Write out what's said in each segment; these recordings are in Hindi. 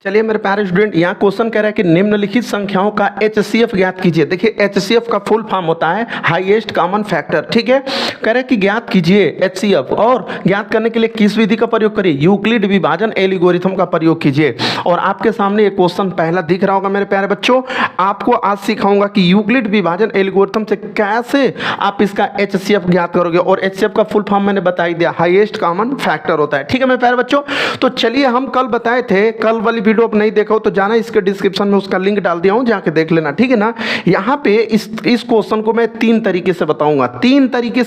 चलिए मेरे प्यारे स्टूडेंट, यहाँ क्वेश्चन कह रहा है कि निम्नलिखित संख्याओं का HCF ज्ञात कीजिए। देखिए HCF का फुल फॉर्म होता है हाईएस्ट कॉमन फैक्टर। ठीक है, कह रहा है कि ज्ञात कीजिए HCF और ज्ञात करने के लिए किस विधि का प्रयोग करिए, यूक्लिड विभाजन एल्गोरिथम का प्रयोग कीजिए। और आपके सामने ये क्वेश्चन पहला दिख रहा होगा मेरे प्यारे बच्चों। आपको आज सिखाऊंगा कि यूक्लिड विभाजन एल्गोरिथम से कैसे आप इसका HCF ज्ञात करोगे। और HCF का फुल फॉर्म मैंने बता ही दिया, हाईएस्ट कॉमन फैक्टर होता है। ठीक है मेरे प्यारे बच्चों, तो चलिए हम कल बताए थे, कल वाली वीडियो आप नहीं देखा हो तो जाना इसके डिस्क्रिप्शन में, उसका लिंक डाल दिया हूं, जाके देख लेना। ठीक है ना। यहाँ पे इस क्वेश्चन को मैं तीन तरीके से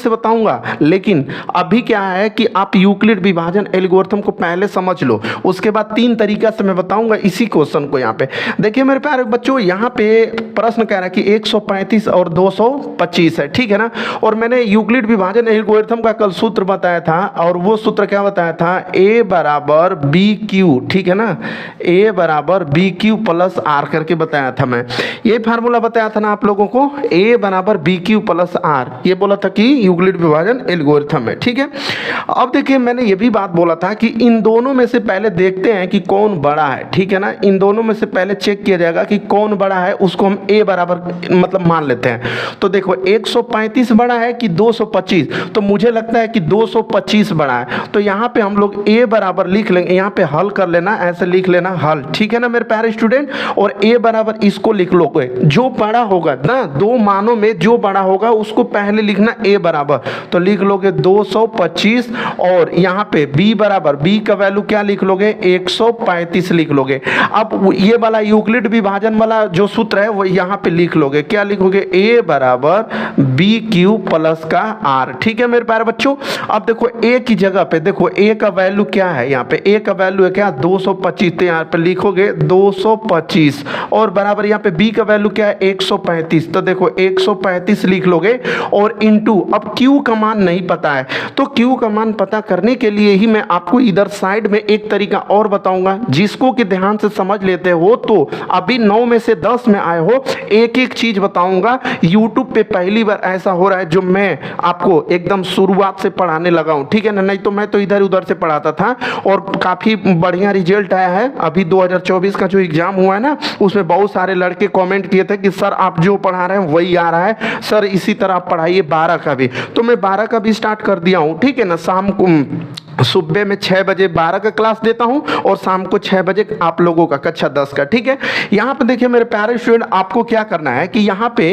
बताऊंगा, लेकिन अभी क्या है कि आप यूक्लिड विभाजन एल्गोरिथम को पहले समझ लो, उसके बाद तीन तरीका से मैं बताऊंगा इसी क्वेश्चन को। यहाँ पे देखिए मेरे प्यारे बच्चों, यहाँ पे प्रश्न कह रहा है कि 135 और 225 है। ठीक है ना। और मैंने यूक्लिड विभाजन एल्गोरिथम का कल सूत्र बताया था, और वो सूत्र क्या बताया था, A बराबर बी क्यू। ठीक है ना, A बराबर बी क्यू प्लस आर करके बताया था मैं। ये फार्मूला बताया था ना आप लोगों को, A बराबर बी क्यू प्लस आर, ये बोला था कि यूक्लिड विभाजन एल्गोरिथम है। ठीक है, अब देखिए मैंने ये भी बात बोला था कि इन दोनों में से पहले देखते हैं कि कौन बड़ा है। ठीक है ना, इन दोनों में से पहले चेक किया जाएगा कि कौन बड़ा है, उसको हम A बराबर मतलब मान लेते हैं। तो देखो 135 बड़ा है कि 225, तो मुझे लगता है कि 225 बड़ा है। तो यहाँ पे हम लोग A बराबर लिख लेंगे, यहाँ पे हल कर लेना, ऐसे लिख लेना हल। ठीक है ना मेरे प्यारे स्टूडेंट, और A बराबर इसको लिख लोगे, जो बड़ा होगा ना, दो मानों में जो बड़ा होगा उसको पहले लिखना A बराबर, तो लिख लोगे 225। और यहाँ पे B बराबर, B का वैल्यू क्या लिख लोगे, 135 लिख लोगे। अब ये वाला यूक्लिड विभाजन वाला जो सूत्र है वो यहाँ पे लिख लोगे, क्या लिखोगे, A बराबर बी क्यू प्लस का आर। ठीक है मेरे प्यारे बच्चों, अब देखो A की जगह पे देखो A का वैल्यू क्या है, यहाँ पे A का वैल्यू है क्या, 225, तो यहाँ पे लिखोगे 225। और बराबर यहाँ पे B का वैल्यू क्या है, 135, तो देखो 135 लिख लोगे। और इनटू, अब Q का मान नहीं पता है, तो Q का मान पता करने के लिए ही मैं आपको इधर साइड में एक तरीका और बताऊंगा, जिसको कि ध्यान से समझ लेते हो तो अभी 9 में से 10 में आए हो, एक एक चीज बताऊंगा। यूट्यूब पे पहली बार ऐसा हो रहा है जो मैं आपको एकदम शुरुआत से पढ़ाने लगा हूं। ठीक है ना, नहीं तो मैं तो इधर उधर से पढ़ाता था और काफी बढ़िया रिजल्ट आया है। अभी 2024 का जो एग्जाम हुआ है ना, उसमें बहुत सारे लड़के कमेंट किए थे कि सर आप जो पढ़ा रहे हैं वही आ रहा है, सर इसी तरह आप पढ़ाइए 12 का भी। तो मैं 12 का भी स्टार्ट कर दिया हूं। ठीक है ना, शाम को सुबह में 6 बजे 12 का क्लास देता हूं और शाम को 6 बजे आप लोगों का कक्षा 10 का। ठीक है, यहाँ पे देखिए मेरे प्यारे स्टूडेंट, आपको क्या करना है कि यहाँ पे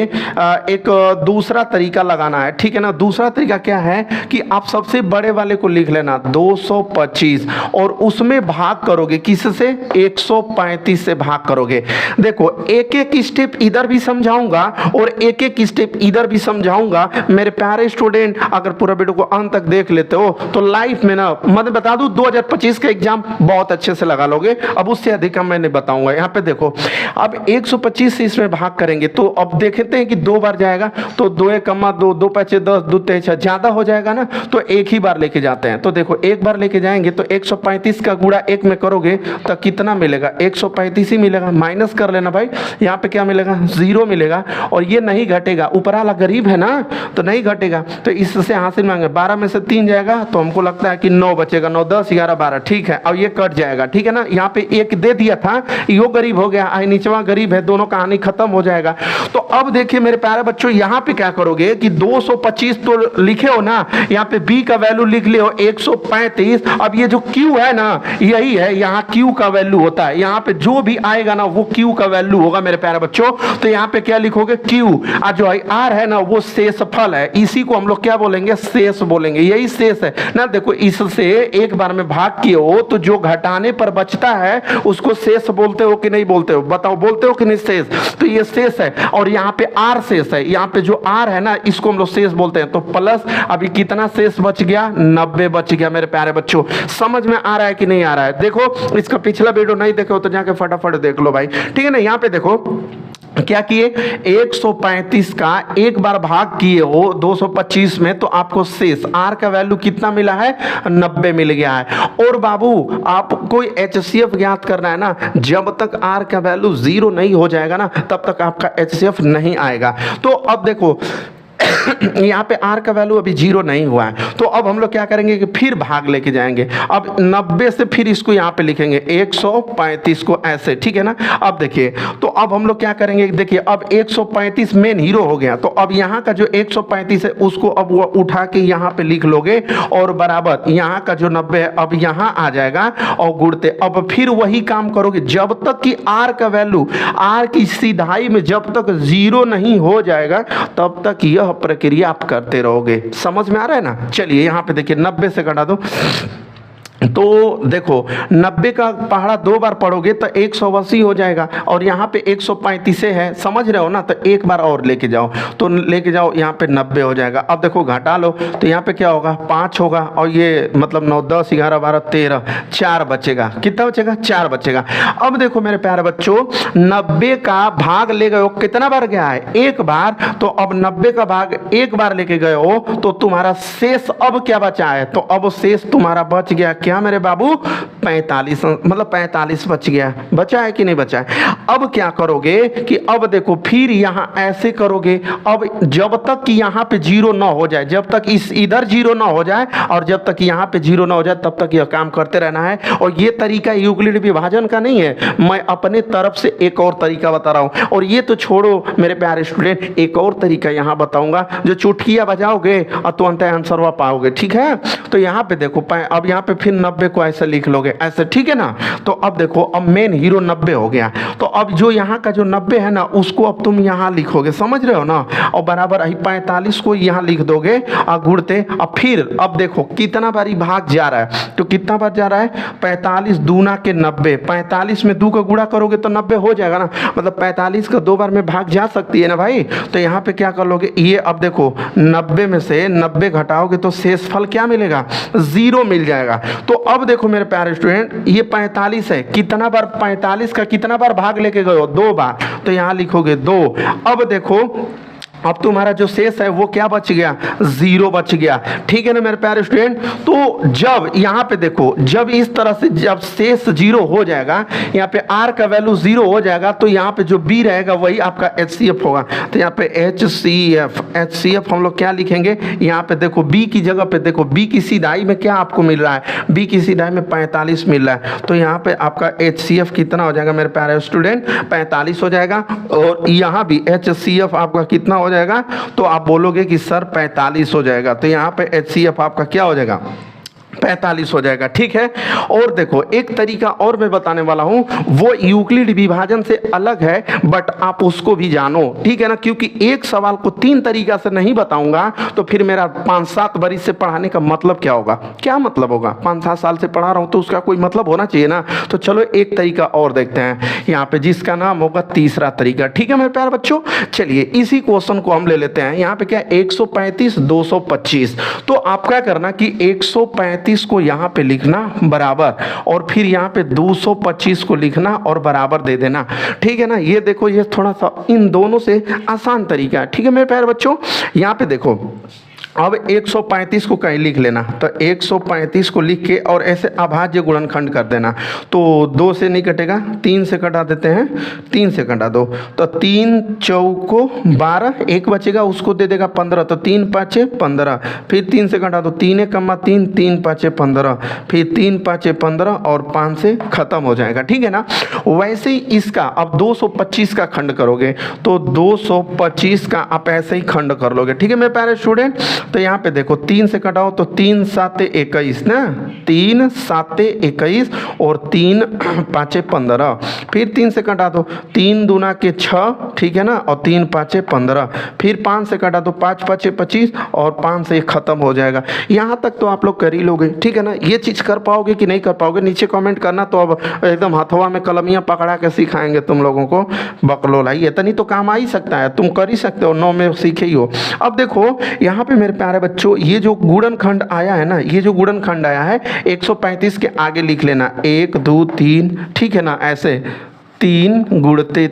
एक दूसरा तरीका लगाना है। ठीक है ना, दूसरा तरीका क्या है कि आप सबसे बड़े वाले को लिख लेना 225 और उसमें भाग करोगे किससे, 135 से भाग करोगे। देखो एक एक स्टेप इधर भी समझाऊंगा और एक एक स्टेप इधर भी समझाऊंगा। मेरे प्यारे स्टूडेंट, अगर पूरा वीडियो को अंत तक देख लेते हो तो लाइफ में ना, मैं बता दूं 2025 का एग्जाम बहुत अच्छे से लगा लोगे। अब उससे अधिक मैं नहीं बताऊंगा। यहाँ पे देखो, अब 125 से इसमें भाग करेंगे तो अब देखते हैं कि 2 बार जाएगा, तो 2 1 2, 2 5 10, 2 3 6, ज्यादा हो जाएगा ना, तो एक ही बार लेके जाते हैं। तो देखो एक बार लेके जाएंगे तो 135 का गुणा 1 में करोगे तो कितना मिलेगा, 135 ही मिलेगा। माइनस कर लेना भाई, यहाँ पे क्या मिलेगा, 0 मिलेगा। और ये नहीं घटेगा, ऊपर वाला गरीब है ना तो नहीं घटेगा, तो इससे हासिल मांगे 12 में से 3 जाएगा तो हमको लगता है कि 9 बचेगा, 9 10 11 12। ठीक है, अब ये कट जाएगा। ठीक है ना, यहाँ पे एक दे दिया था, यो गरीब हो गया, आई नीचवा गरीब है, दोनों कहानी खत्म हो जाएगा। तो अब देखिए मेरे प्यारे बच्चों, यहाँ पे क्या करोगे कि 225 तो लिखे हो ना, यहाँ पे B का वैल्यू लिख लियो 135। अब ये जो Q है ना, यही है, यहाँ Q का वैल्यू होता है, यहाँ पे जो भी आएगा ना वो Q का वैल्यू होगा मेरे प्यारे बच्चों। तो यहाँ पे क्या लिखोगे, Q, और जो R है ना वो शेषफल है, इसी को हम लोग क्या बोलेंगे, शेष बोलेंगे, यही शेष है ना। देखो इससे एक बार में भाग किए हो तो जो घटाने पर बचता है उसको शेष बोलते हो कि नहीं बोलते हो, बताओ बोलते हो कि नहीं शेष। तो ये शेष है, और यहाँ पे R शेष है, यहाँ पे जो R है ना इसको हम लोग शेष बोलते हैं। तो प्लस अभी कितना शेष बच गया, 90 बच गया मेरे प्यारे बच्चों। समझ में आ रहा है कि नहीं आ रहा है। देखो इसका पिछला वीडियो नहीं देखे हो तो जाके फटाफट देख लो भाई। ठीक है ना, यहाँ पे देखो क्या किए, 135 का एक बार भाग किए हो 225 में तो आपको शेष R का वैल्यू कितना मिला है, 90 मिल गया है। और बाबू आपको HCF ज्ञात करना है ना, जब तक R का वैल्यू 0 नहीं हो जाएगा ना तब तक आपका HCF नहीं आएगा। तो अब देखो यहाँ पे r का वैल्यू अभी 0 नहीं हुआ है, तो अब हम लोग क्या करेंगे कि फिर भाग लेके जाएंगे। अब 90 से फिर इसको यहाँ पे लिखेंगे 135 को ऐसे, ठीक है ना। अब देखिए, तो अब हम लोग क्या करेंगे, देखिए अब 135 मेन हीरो हो गया, तो अब यहाँ का जो 135 है उसको अब वो उठा के यहाँ पे लिख लोगे और बराबर यहाँ का जो 90 है अब यहाँ आ जाएगा और गुणते। अब फिर वही काम करोगे जब तक कि r का वैल्यू r की सीधाई में जब तक 0 नहीं हो जाएगा तब तक यह प्रक्रिया आप करते रहोगे। समझ में आ रहा है ना। चलिए यहाँ पे देखिए 90 से घटा दो, तो देखो 90 का पहाड़ा 2 बार पढ़ोगे तो 180 हो जाएगा और यहाँ पे 135 है, समझ रहे हो ना। तो एक बार और लेके जाओ, तो लेके जाओ यहाँ पे 90 हो जाएगा। अब देखो घटा लो तो यहाँ पे क्या होगा 5 होगा और ये मतलब 9 10 11 12 13 4 बचेगा। कितना बचेगा 4 बचेगा। अब देखो मेरे प्यारे बच्चों 90 का भाग ले गए हो, कितना बार गया है एक बार, तो अब 90 का भाग एक बार लेके गए हो तो तुम्हारा शेष अब क्या बचा है, तो अब शेष तुम्हारा बच गया क्या मेरे बाबू 45, मतलब 45 बच गया। बचा है कि नहीं बचा है। अब क्या करोगे कि अब देखो फिर यहाँ ऐसे करोगे, अब जब तक कि यहाँ पे 0 ना हो जाए, जब तक इस इधर 0 ना हो जाए और जब तक यहाँ पे 0 ना हो जाए तब तक यह काम करते रहना है। और ये तरीका यूक्लिड विभाजन का नहीं है, मैं अपने तरफ से एक और तरीका बता रहा हूँ। और ये तो छोड़ो मेरे प्यारे स्टूडेंट, एक और तरीका यहाँ बताऊंगा जो चुटकियाँ बजाओगे और तो अंत आंसर पाओगे, ठीक है। तो यहाँ पे देखो अब यहाँ पे फिर 90 को ऐसे लिख लोगे ऐसे, ठीक है ना। तो अब देखो अब मेन हीरो 90 हो गया, तो अब जो यहाँ का जो 90 है ना उसको अब तुम यहाँ लिखोगे, समझ रहे हो ना। और बराबर 45 को यहाँ लिख दोगे और गुणते। अब फिर अब देखो कितना बारी भाग जा रहा है, तो कितना बार जा रहा है 45 दूना के 90, 45 में 2 का गुणा करोगे तो 90 हो जाएगा ना, मतलब 45 का 2 बार में भाग जा सकती है ना भाई। तो यहाँ पे क्या कर लोगे, ये अब देखो 90 में से 90 घटाओगे तो शेष फल क्या मिलेगा 0 मिल जाएगा। तो अब देखो मेरे प्यारे स्टूडेंट ये 45 है, कितना बार 45 का कितना बार भाग लेके गए हो 2 बार, तो यहाँ लिखोगे 2। अब देखो अब तुम्हारा जो शेष है वो क्या बच गया 0 बच गया, ठीक है ना मेरे प्यारे स्टूडेंट। तो जब यहाँ पे देखो जब इस तरह से जब शेष 0 हो जाएगा, यहाँ पे r का वैल्यू 0 हो जाएगा, तो यहाँ पे जो b रहेगा वही आपका HCF होगा। तो यहाँ पे HCF हम लोग क्या लिखेंगे, यहाँ पे देखो b की जगह पे देखो b की सीधाई में क्या आपको मिल रहा है, b की सीधाई में 45 मिल रहा है, तो यहाँ पे आपका HCF कितना हो जाएगा मेरे प्यारे स्टूडेंट 45 हो जाएगा। और यहाँ भी HCF आपका कितना हो जाएगा, तो आप बोलोगे कि सर 45 हो जाएगा, तो यहाँ पे HCF आपका क्या हो जाएगा 45 हो जाएगा, ठीक है। और देखो एक तरीका और मैं बताने वाला हूं, वो यूक्लिड विभाजन से अलग है बट आप उसको भी जानो, ठीक है ना। क्योंकि एक सवाल को 3 तरीका से नहीं बताऊंगा तो फिर मेरा 5-7 बरिस से पढ़ाने का मतलब क्या होगा, क्या मतलब होगा। 5-7 साल से पढ़ा रहा हूं तो उसका कोई मतलब होना चाहिए ना। तो चलो एक तरीका और देखते हैं यहाँ पे, जिसका नाम होगा तीसरा तरीका, ठीक है मेरे प्यारे बच्चों। चलिए इसी क्वेश्चन को हम ले लेते हैं। यहाँ पे क्या 135 225, तो आप क्या करना कि 135 को यहाँ पे लिखना बराबर और फिर यहाँ पे 225 को लिखना और बराबर दे देना, ठीक है ना। ये देखो ये थोड़ा सा इन दोनों से आसान तरीका है, ठीक है मेरे प्यारे बच्चों। यहाँ पे देखो अब 135 को कहीं लिख लेना, तो 135 को लिख के और ऐसे अभाज्य गुणनखंड कर देना। तो 2 से नहीं कटेगा, 3 से कटा देते हैं, 3 से कटा दो, तो 3 चौको 12, एक बचेगा उसको दे देगा 15, तो 3 5 15, फिर 3 से कटा दो, 3 कम्मा 3, 3 5 15, फिर 3 5 15 और 5 से खत्म हो जाएगा, ठीक है ना। वैसे ही इसका अब 225 का खंड करोगे तो 225 का आप ऐसे ही खंड कर लोगे, ठीक है मेरे प्यारे स्टूडेंट। तो यहाँ पे देखो 3 से कटाओ तो 3 7 21 ना, 3 7 21 और 3 5 15, फिर 3 से कटा दो 3 दूना के 6, ठीक है ना, और 3 5 15, फिर 5 से कटा दो 5 5 25 और 5 से खत्म हो जाएगा। यहाँ तक तो आप लोग कर ही लोगे, ठीक है ना। ये चीज़ कर पाओगे कि नहीं कर पाओगे नीचे कमेंट करना, तो अब एकदम हथवा में कलमियाँ पकड़ा के सिखाएंगे तुम लोगों को बकलोल। है इतनी तो काम आ ही सकता है, तुम कर ही सकते हो, 9 में सीखे ही हो। अब देखो यहाँ पे मेरे प्यारे बच्चों ये जो गुणनखंड आया है ना, ये जो गुणनखंड आया है 135 के आगे लिख लेना 1 2 3, ठीक है ना, ऐसे 3 गुणते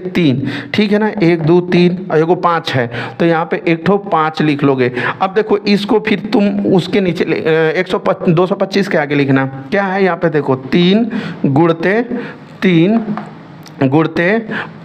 3, ठीक है ना, 1 2 3 और एगो 5 है, तो यहाँ पे एक ठो 5 लिख लोगे। अब देखो इसको फिर तुम उसके नीचे 225 के आगे लिखना क्या है, यहाँ पे देखो 3 गुणते 3 गुणते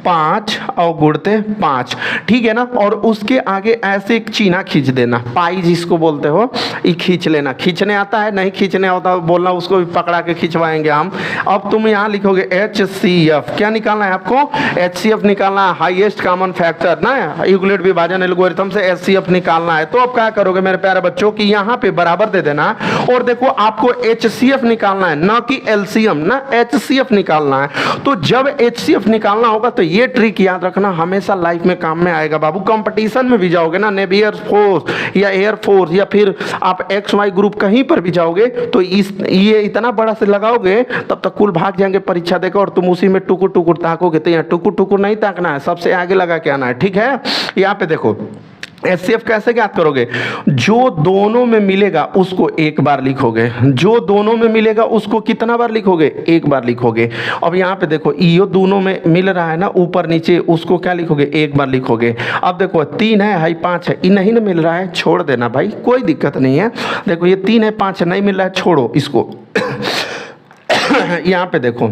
5 और गुणते 5, ठीक है ना। और उसके आगे ऐसे एक चीना खींच देना, पाई जिसको बोलते हो, ये खींच लेना। खींचने आता है, नहीं खींचने आता बोलना, उसको भी पकड़ा के खिंचवाएंगे हम। अब तुम यहाँ लिखोगे HCF, क्या निकालना है आपको? HCF निकालना है, हाईएस्ट कॉमन फैक्टर ना, यूक्लिड विभाजन एल्गोरिथम से HCF निकालना है। तो अब क्या करोगे मेरे प्यारे बच्चों कि यहाँ पे बराबर दे देना, और देखो आपको HCF निकालना है, ना कि LCM, ना HCF निकालना है। तो जब HCF निकालना होगा तो ये ट्रिक याद रखना, हमेशा लाइफ में काम में आएगा बाबू। कंपटीशन में भी जाओगे ना, नेवी एयर फोर्स या एयर फोर्स या फिर आप XY ग्रुप कहीं पर भी जाओगे तो ये इतना बड़ा से लगाओगे तब तक कुल भाग जाएंगे परीक्षा देकर, और तुम उसी में टुकुर टुकुर ताकोगे। तो यहाँ टुकुर टुकुर नहीं ताकना है, सबसे आगे लगा के आना है, ठीक है। यहाँ पे देखो HCF कैसे ज्ञात करोगे? जो दोनों में मिलेगा उसको एक बार लिखोगे, जो दोनों में मिलेगा उसको कितना बार लिखोगे? एक बार लिखोगे। अब यहाँ पे देखो ये दोनों में मिल रहा है ना, ऊपर नीचे, उसको क्या लिखोगे? एक बार लिखोगे। अब देखो 3 है, हाई 5 है, ये नहीं ना मिल रहा है, छोड़ देना भाई, कोई दिक्कत नहीं है। देखो ये 3 है, 5 है, नहीं मिल रहा है, छोड़ो इसको। यहाँ पे देखो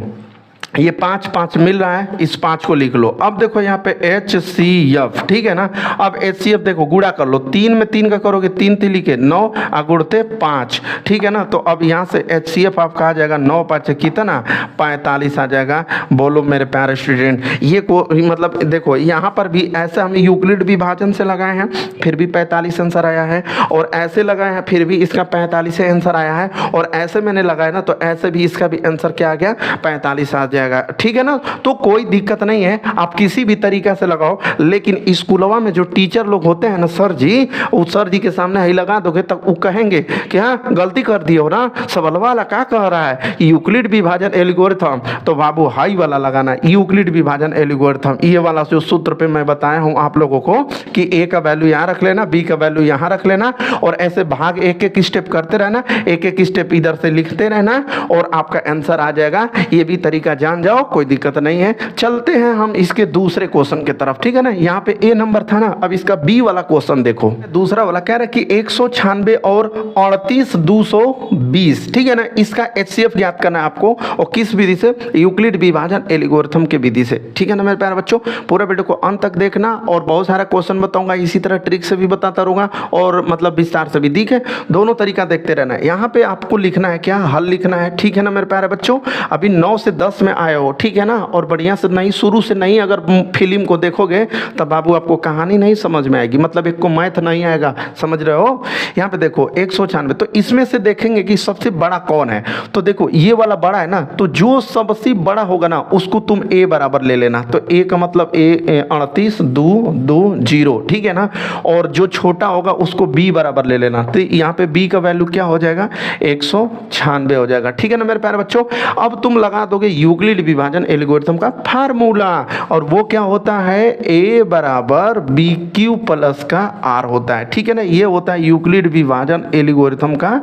ये 5 5 मिल रहा है, इस 5 को लिख लो। अब देखो यहाँ पे HCF, ठीक है ना। अब HCF देखो गुणा कर लो, 3 में 3 का करोगे, 3 3 के 9 गुणते 5, ठीक है ना। तो अब यहाँ से HCF आपका आ जाएगा 9 5 कितना? 45 आ जाएगा। बोलो मेरे प्यारे स्टूडेंट, ये को मतलब देखो यहाँ पर भी ऐसे हमने यूक्लिड विभाजन से लगाए हैं, फिर भी 45 आंसर आया है, और ऐसे लगाए हैं फिर भी इसका 45 आंसर आया है, और ऐसे मैंने लगाया ना तो ऐसे भी इसका भी आंसर क्या आ गया? 45 आ जाएगा, ठीक है ना। तो कोई दिक्कत नहीं है, आप किसी भी तरीका से लगाओ, लेकिन स्कूलवा में जो टीचर लोग होते हैं ना सर जी, उस सर जी के सामने ही लगा दोगे तब वो कहेंगे कि हाँ गलती कर दी हो ना, सवाल वाला क्या कह रहा है यूक्लिड विभाजन एल्गोरिथम, तो बाबू हाई वाला लगाना, यूक्लिड विभाजन एल्गोरिथम। ये वाला जो सूत्र पे मैं बताया हूँ आप लोगों को कि A का वैल्यू यहाँ रख लेना, B का वैल्यू यहाँ रख लेना, और ऐसे भाग एक एक स्टेप करते रहना, एक एक स्टेप इधर से लिखते रहना, और आपका आंसर आ जाएगा। ये भी तरीका जान जाओ, कोई दिक्कत नहीं है। चलते हैं हम इसके दूसरे क्वेश्चन की तरफ, ठीक है ना। यहाँ पे A नंबर था ना, अब इसका B वाला क्वेश्चन देखो। दूसरा वाला कह रहा है कि 196 और 38 220, ठीक है ना। इसका HCF ज्ञात करना है आपको, और किस विधि से? यूक्लिड विभाजन एल्गोरिथम के विधि से, ठीक है ना मेरे प्यारे बच्चों। पूरा वीडियो को अंत तक देखना, और बहुत सारा क्वेश्चन बताऊंगा, इसी तरह ट्रिक से भी बताता रहूंगा, और मतलब विस्तार से भी, ठीक है। दोनों तरीका देखते रहना है। यहाँ पे आपको लिखना है क्या? हल लिखना है, ठीक है ना मेरे प्यारे बच्चों। अभी 9 से 10 में आए हो, ठीक है ना, और बढ़िया से नहीं, शुरू से नहीं अगर फिल्म को देखोगे तब बाबू आपको कहानी नहीं समझ में आएगी, मतलब एक को मैथ नहीं आएगा, समझ रहे हो। यहाँ पे देखो 196, तो इसमें से देखेंगे कि सबसे बड़ा कौन है। तो देखो ये वाला बड़ा है ना, तो जो सबसे बड़ा होगा ना उसको तुम A बराबर ले लेना। तो A का मतलब 38 2 2 0, ठीक है ना। और जो छोटा होगा उसको B बराबर ले लेना। तो यहाँ पे B का वैल्यू क्या हो जाएगा? 196 हो जाएगा, ठीक है ना मेरे प्यारे बच्चों। अब तुम लगा दोगे यूक्लिड विभाजन एल्गोरिथम का फार्मूला, और वो क्या होता है? A बराबर BQ प्लस का R होता है, ठीक है ना। ये होता है यूक्लिड विभाजन एल्गोरिथम का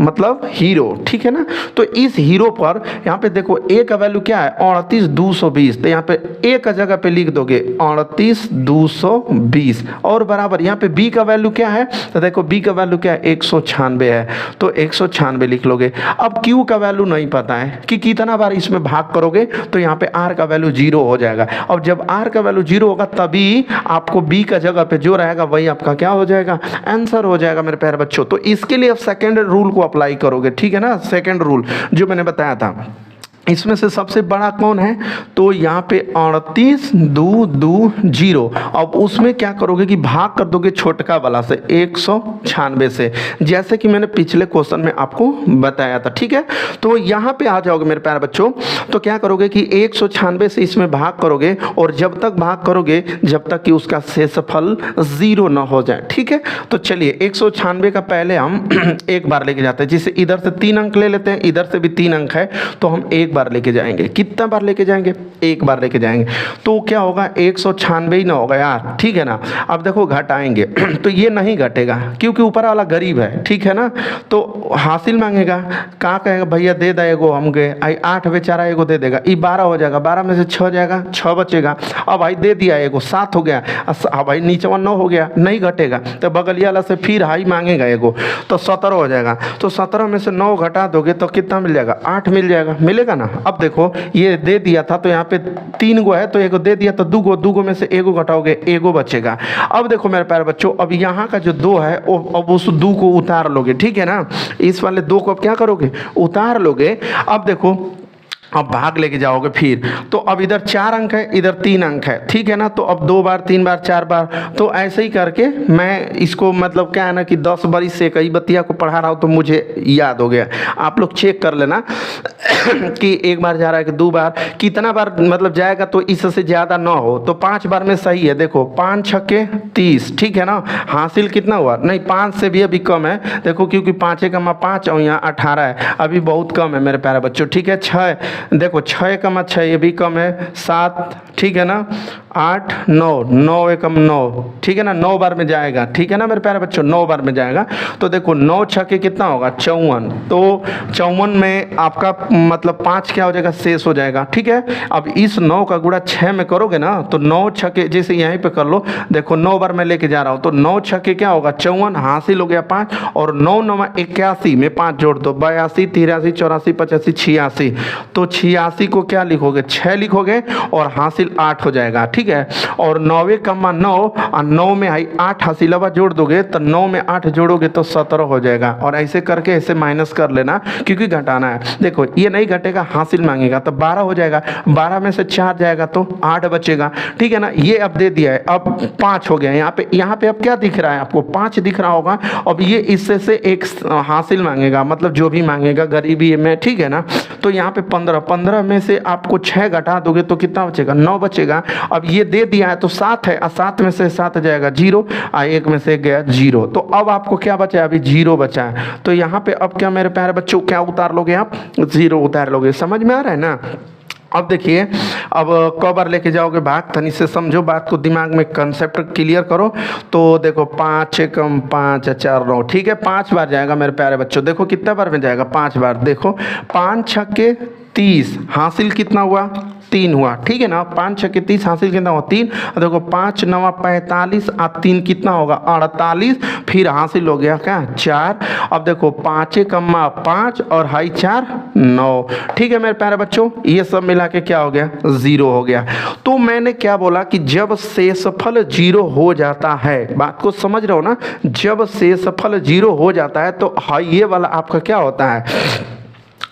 मतलब हीरो, ठीक है ना। तो इस हीरो पर यहाँ पे देखो A का वैल्यू क्या है? 38 220, तो यहाँ पे A का जगह पे लिख दोगे 38 220, और बराबर यहाँ पे B का वैल्यू क्या है? तो देखो B का वैल्यू क्या है? 196 है, तो 196 लिख लोगे। अब Q का वैल्यू नहीं पता है कि कितना बार इसमें भाग करोगे, तो यहाँ पे R का वैल्यू 0 हो जाएगा। अब जब R का वैल्यू 0 होगा तभी आपको B का जगह पे जो रहेगा वही आपका क्या हो जाएगा? आंसर हो जाएगा मेरे प्यारे बच्चों। तो इसके लिए आप सेकेंड रूल को अप्लाई करोगे, ठीक है ना। सेकेंड रूल जो मैंने बताया था, इसमें से सबसे बड़ा कौन है? तो यहाँ पे 38 2 2 0। अब उसमें क्या करोगे कि भाग कर दोगे छोटका वाला से 196 से, जैसे कि मैंने पिछले क्वेश्चन में आपको बताया था, ठीक है। तो यहाँ पे आ जाओगे मेरे प्यारे बच्चों, तो क्या करोगे कि 196 से इसमें भाग करोगे, और जब तक भाग करोगे जब तक कि उसका शेषफल 0 ना हो जाए, ठीक है। तो चलिए 196 का पहले हम एक बार लेके जाते हैं, जिससे इधर से 3 अंक ले लेते हैं, इधर से भी 3 अंक है, तो हम एक बार लेके जाएंगे। कितना बार लेके जाएंगे? एक बार लेके जाएंगे। तो क्या होगा? 196 ही ना होगा यार, ठीक है ना। अब देखो घटाएंगे तो ये नहीं घटेगा क्योंकि ऊपर वाला गरीब है, ठीक है ना। तो हासिल मांगेगा, कहाँ कहेगा भैया दे दे एगो, हम गए 8 बेचारा एगो दे देगा, ये 12 हो जाएगा, 12 में से 6 जाएगा, 6 बचेगा। अब भाई दे दिया एगो, 7 हो गया, अब भाई नीचे 9 हो गया, नहीं घटेगा। तो बगलिया वाला से फिर हाई मांगेगा एगो, तो 17 हो जाएगा। तो 17 में से 9 घटा दोगे तो कितना मिल जाएगा? 8 मिल जाएगा, मिलेगा ना। ना। अब देखो ये दे दिया था तो यहाँ पे 3 गो है तो एगो दे दिया तो 2 गो, 2 गो में से एगो घटाओगे, एगो बचेगा। अब देखो मेरे प्यारे बच्चों, अब यहाँ का जो 2 है अब उस 2 को उतार लोगे, ठीक है ना। इस वाले 2 को अब क्या करोगे, उतार लोगे। अब देखो अब भाग लेके जाओगे फिर, तो अब इधर 4 अंक है, इधर 3 अंक है, ठीक है ना। तो अब 2 बार 3 बार 4 बार, तो ऐसे ही करके मैं इसको मतलब क्या है ना कि 10 बरिस से कई बतिया को पढ़ा रहा हूँ तो मुझे याद हो गया। आप लोग चेक कर लेना कि 1 बार जा रहा है कि 2 बार, कितना बार मतलब जाएगा तो इससे ज़्यादा ना हो। तो 5 बार में सही है। देखो 5 छक्के 30, ठीक है ना। हासिल कितना हुआ, नहीं 5 से भी अभी कम है। देखो क्योंकि 5 का 5 और यहाँ 18 है, अभी बहुत कम है मेरे प्यारे बच्चों, ठीक है। 6 देखो 6 का 6 ये भी कम है, 7, ठीक है ना, 8 9, 9 एकम 9, ठीक है ना। 9 बार में जाएगा, ठीक है ना मेरे प्यारे बच्चों, 9 बार में जाएगा। तो देखो 9 छक्के कितना होगा, 54। तो 54 में आपका मतलब 5 क्या हो जाएगा, शेष हो जाएगा, ठीक है। अब इस 9 का गुणा 6 में करोगे ना तो 9 छक्के, जैसे यहीं पे कर लो, देखो 9 बार मैं लेके जा रहा हूँ तो 9 छक्के क्या होगा, 54, हासिल हो गया 5, और 9 9 81 में 5 जोड़ दो, 82 83 84 85 86। तो 86 को क्या लिखोगे, 6 लिखोगे और हासिल 8 हो जाएगा, ठीक है। और 9 कम्मा 9 और 9 में आई 8 हासिलवा जोड़ दोगे तो 9 में 8 जोड़ोगे तो 17 हो जाएगा। और ऐसे करके ऐसे माइनस कर लेना क्योंकि घटाना है। देखो ये नहीं घटेगा, हासिल मांगेगा तो 12 हो जाएगा, 12 में से 4 जाएगा तो 8 बचेगा, ठीक है ना। ये अब दे दिया है, अब 5 हो गया। यहाँ पे अब क्या दिख रहा है आपको, 5 दिख रहा होगा। अब ये इससे से एक हासिल मांगेगा, मतलब जो भी मांगेगा गरीबी में, ठीक है ना। तो यहाँ पे 15 में से आपको 6 घटा दोगे तो कितना बचेगा, 9 बचेगा। अब ये दे दिया है तो 7 है, 7 में से 7 जाएगा 0, 1 में से गया 0। तो अब आपको क्या बचा है, अभी 0 बचा है। तो यहाँ पे अब क्या मेरे प्यारे बच्चों, क्या उतार लोगे आप, 0 उतार लोगे। समझ में आ रहा है ना। अब देखिए, अब कबर लेके जाओगे भाग, तनी से समझो बात को, दिमाग में कंसेप्ट क्लियर करो। तो देखो 5 एकम 5 4 9, ठीक है। 5 बार जाएगा मेरे प्यारे बच्चों, देखो कितना बार में जाएगा, 5 बार। देखो 5 छक्के 30, हासिल कितना हुआ, 3 हुआ, ठीक है ना। 5 छक्के 30, हासिल कितना हुआ, 3। देखो 5 9 45 और 3 कितना होगा, 48, फिर हासिल हो गया क्या, 4। अब देखो 5 कम्मा 5 और हाई 4 9, ठीक है मेरे प्यारे बच्चों। ये सब मिला के क्या हो गया, 0 हो गया। तो मैंने क्या बोला कि जब शेषफल 0 हो जाता है, बात को समझ रहे हो ना, जब शेषफल 0 हो जाता है तो हाई ये वाला आपका क्या होता है।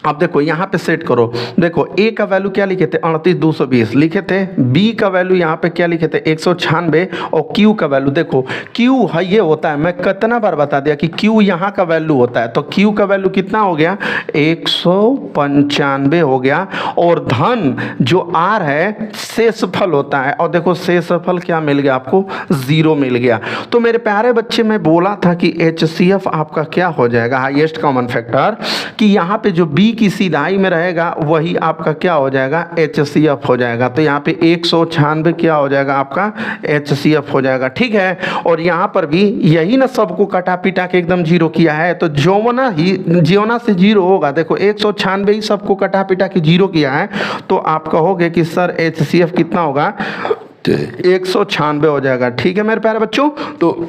अब देखो यहाँ पे सेट करो, देखो ए का वैल्यू क्या लिखे थे, 38,220 लिखे थे। बी का वैल्यू यहाँ पे क्या लिखे थे, 196। और क्यू का वैल्यू देखो, क्यू है ये होता है, मैं कितना बार बता दिया कि क्यू यहाँ का वैल्यू होता है। तो क्यू का वैल्यू कितना हो गया, 195 हो गया। और धन जो आर है शेषफल होता है, और देखो शेषफल क्या मिल गया आपको, 0 मिल गया। तो मेरे प्यारे बच्चे, मैं बोला था कि HCF आपका क्या हो जाएगा, हाईएस्ट कॉमन फैक्टर, कि यहाँ पे जो बी की सीधाई में रहेगा वही आपका क्या हो जाएगा, HCF हो जाएगा। तो यहाँ पे 196 क्या हो जाएगा आपका, HCF हो जाएगा, ठीक है। और यहाँ पर भी यही ना सबको कटा पिटा के एकदम 0 किया है, तो जोना से 0 होगा। देखो 196 ही सबको कटा पिटा के 0 किया है, तो आप कहोगे कि सर HCF कितना होगा, 196 हो जाएगा, ठीक है मेरे प्यारे बच्चों। तो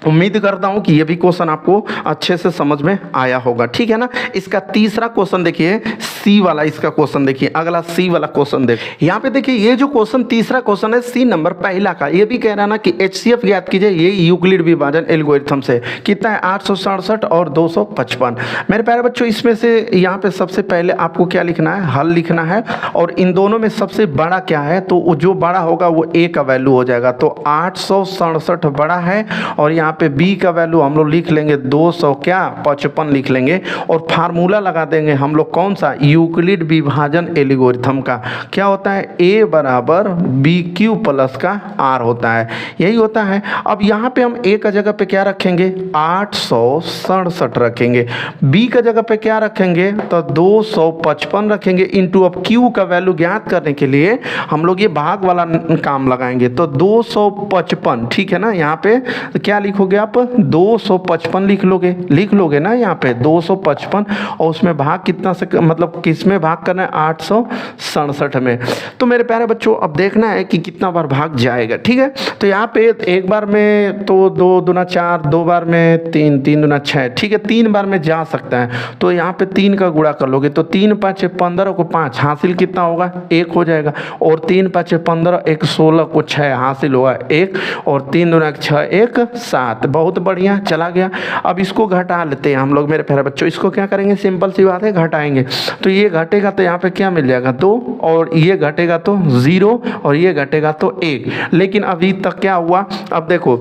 उम्मीद करता हूं कि ये भी क्वेश्चन आपको अच्छे से समझ में आया होगा, ठीक है ना। इसका तीसरा क्वेश्चन देखिए, सी वाला इसका क्वेश्चन देखिए, अगला सी वाला क्वेश्चन देखिए। यहाँ पे देखिए ये जो क्वेश्चन तीसरा क्वेश्चन है सी नंबर पहला का, ये भी कह रहा ना कि HCF ज्ञात कीजिए, ये यूक्लिड विभाजन एल्गोरिथम से। कितना है, 867 और 255। मेरे प्यारे बच्चों, इसमें से यहाँ पे सबसे पहले आपको क्या लिखना है, हल लिखना है। और इन दोनों में सबसे बड़ा क्या है, तो जो बड़ा होगा वो ए का वैल्यू हो जाएगा। तो 867 बड़ा है, और यहाँ पे बी का वैल्यू हम लोग लिख लेंगे 255 लिख लेंगे। और फार्मूला लगा देंगे हम लोग कौन सा, यूक्लिड विभाजन एल्गोरिथम का। क्या होता है, ए बराबर बी क्यू प्लस का आर होता है, यही होता है। अब यहाँ पे हम ए का जगह पे क्या रखेंगे, 867 रखेंगे। बी का जगह पे क्या रखेंगे, तो 255 रखेंगे। इंटू अब क्यू का वैल्यू ज्ञात करने के लिए हम लोग ये भाग वाला काम लगाएंगे। तो 255, ठीक है ना। यहाँ पे तो क्या लिखो, लिखोगे आप 255 लिख लोगे ना यहाँ पे 255, और उसमें भाग कितना से मतलब किस में भाग करना है 867 में। तो मेरे प्यारे बच्चों अब देखना है कि कितना बार भाग जाएगा, ठीक है। तो यहाँ पे एक बार में तो 2 दूना 4, 2 बार में 3, 3 दूना 6, ठीक है, 3 बार में जा सकता है। तो यहाँ पे 3 का गुणा कर लोगे तो 3 5 15 को 5 हासिल कितना होगा 1 हो जाएगा, और 3 5 15 1 16 को 6 हासिल होगा 1, और 3 दूना 6 1 7। बहुत बढ़िया चला गया। अब इसको घटा लेते हैं हम लोग मेरे प्यारे बच्चों। इसको क्या करेंगे, सिंपल सी बात है, घटाएंगे। तो ये घटेगा तो यहाँ पे क्या मिल जाएगा 2, और ये घटेगा तो 0, और ये घटेगा तो 1। लेकिन अभी तक क्या हुआ, अब देखो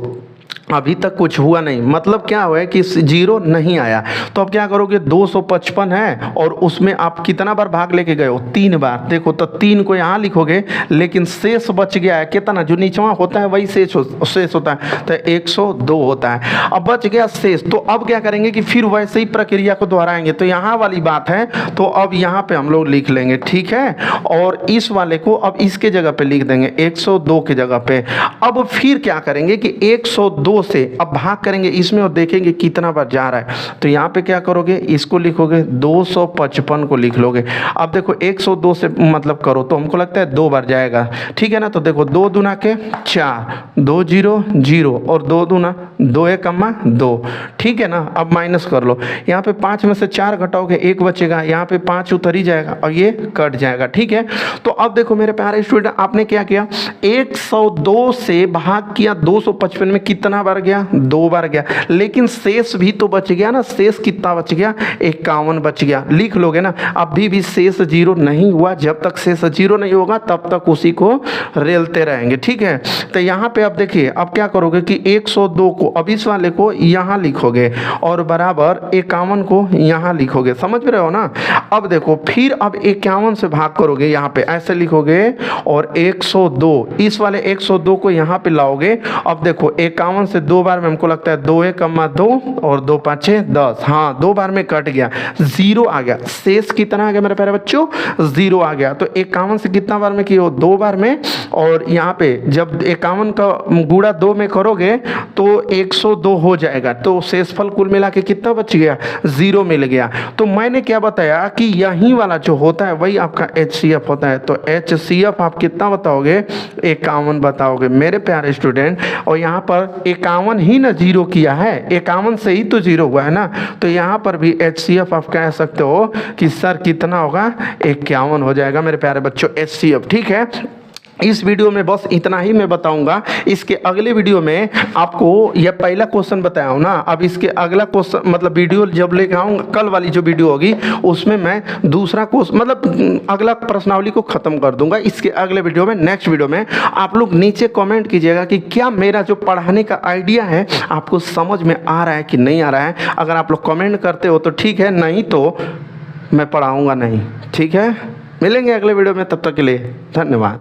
अभी तक कुछ हुआ नहीं, मतलब क्या हुआ है कि 0 नहीं आया। तो अब क्या करोगे, 255 है और उसमें आप कितना बार भाग लेके गए हो 3 बार। देखो तो 3 को यहाँ लिखोगे, लेकिन शेष बच गया है कितना, जो नीचवा होता है वही शेष होता है, तो 102 होता है। अब बच गया शेष, तो अब क्या करेंगे कि फिर वैसे ही प्रक्रिया को दोहराएंगे। तो यहाँ वाली बात है, तो अब यहाँ पे हम लोग लिख लेंगे, ठीक है, और इस वाले को अब इसके जगह पे लिख देंगे 102 के जगह पे। अब फिर क्या करेंगे कि 102 से अब भाग करेंगे इसमें और देखेंगे कितना बार जा रहा है। तो यहाँ पे क्या करोगे, इसको लिखोगे 255 को लिख लोगे। अब देखो 102 से मतलब करो तो हमको लगता है 2 बार जाएगा, ठीक है ना। तो देखो 2 दूना के 4, 2 0 0, और 2 दूना 2 1 2, ठीक है ना। अब माइनस कर लो, यहाँ पे 5 में से 4 घटाओगे 1 बचेगा, यहाँ पे 5 उतर ही जाएगा और ये कट जाएगा, ठीक है। तो अब देखो मेरे प्यारे स्टूडेंट, आपने क्या किया, 102 से भाग किया 255 में, कितना बार गया 2 बार गया, लेकिन शेष भी तो बच गया ना। शेष कितना बच गया, 51 बच गया, लिख लोगे ना। अभी भी शेष 0 नहीं हुआ, जब तक शेष 0 नहीं होगा तब तक उसी को रेलते रहेंगे, ठीक है। तो यहाँ पे अब देखिए, अब क्या करोगे कि 102 को अब इस वाले को यहाँ लिखोगे और बराबर 51 को यहाँ लिखोगे, समझ रहे हो ना। अब देखो फिर अब 51 से भाग करोगे, यहाँ पे ऐसे लिखोगे और 102 इस वाले 102 को यहाँ पे लाओगे। अब देखो 51 से 2 बार में हमको लगता है 2 1 2 और 2 5 10, हाँ 2 बार में कट गया, 0 आ गया। शेष कितना आ गया मेरे प्यारे बच्चों, 0 आ गया। तो 51 से कितना बार में किए, 2 बार में, और यहाँ पे जब 51 का गुणा 2 में करोगे तो 102 हो जाएगा। तो शेषफल कुल मिला के कितना बच गया, 0 मिल गया। तो मैंने क्या बताया कि यही वाला जो होता है वही आपका HCF होता है। तो HCF आप कितना बताओगे, 51 बताओगे मेरे प्यारे स्टूडेंट। और यहाँ पर 51 ही ना 0 किया है, 51 से ही तो 0 हुआ है ना। तो यहाँ पर भी HCF आप कह सकते हो कि सर कितना होगा, 51 हो जाएगा मेरे प्यारे बच्चों HCF, ठीक है। इस वीडियो में बस इतना ही मैं बताऊंगा। इसके अगले वीडियो में आपको यह पहला क्वेश्चन बताया हूं ना, अब इसके अगला क्वेश्चन मतलब वीडियो जब लेके आऊँगा, कल वाली जो वीडियो होगी उसमें मैं दूसरा क्वेश्चन मतलब अगला प्रश्नावली को ख़त्म कर दूंगा। इसके अगले वीडियो में, नेक्स्ट वीडियो में आप लोग नीचे कमेंट कीजिएगा कि क्या मेरा जो पढ़ाने का आइडिया है आपको समझ में आ रहा है कि नहीं आ रहा है। अगर आप लोग कमेंट करते हो तो ठीक है, नहीं तो मैं पढ़ाऊँगा नहीं, ठीक है। मिलेंगे अगले वीडियो में, तब तक के लिए धन्यवाद।